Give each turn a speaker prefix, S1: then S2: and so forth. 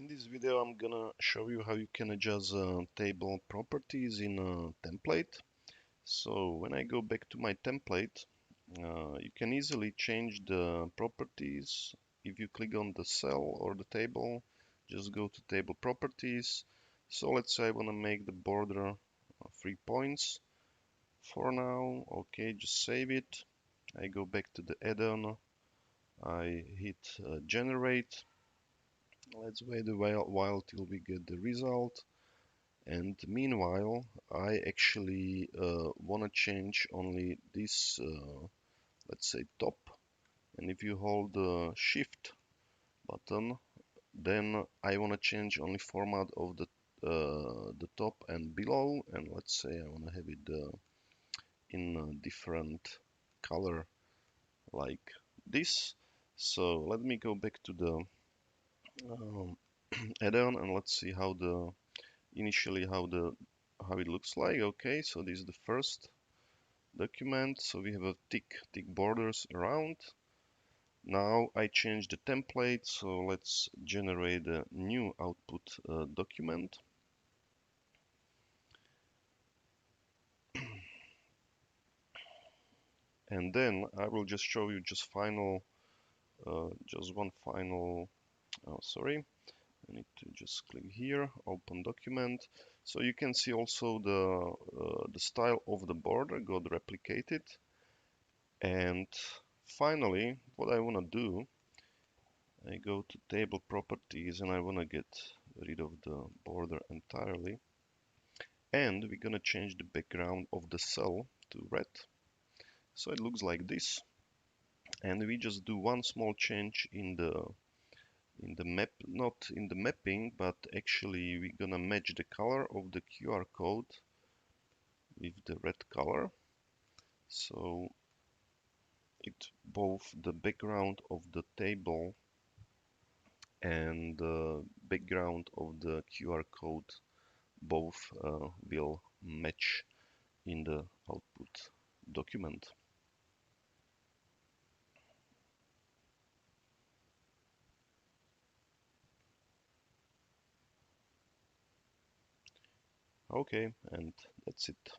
S1: this video I'm gonna show you how you can adjust table properties in a template. So when I go back to my template, you can easily change the properties. If you click on the cell or the table, just go to table properties. So let's say I want to make the border 3 points for now. Okay, just save it. I go back to the add-on. I hit generate. Let's wait a while till we get the result. And meanwhile, I actually want to change only this, let's say, top. And if you hold the Shift button, then I want to change only format of the top and below. And let's say I want to have it in a different color like this. So let me go back to the um, add-on and let's see how the initially how it looks like. Okay, so this is the first document. So we have a thick borders around. Now I change the template, so let's generate a new output document. And then I will just show you just one final, oh, sorry, I need to just click here, open document. So you can see also the style of the border got replicated. And finally, what I want to do, I go to table properties and I want to get rid of the border entirely. And we're going to change the background of the cell to red. So it looks like this. And we just do one small change in the map, not in the mapping, but actually we're gonna match the color of the QR code with the red color. So it both the background of the table and the background of the QR code both will match in the output document. Okay, and that's it.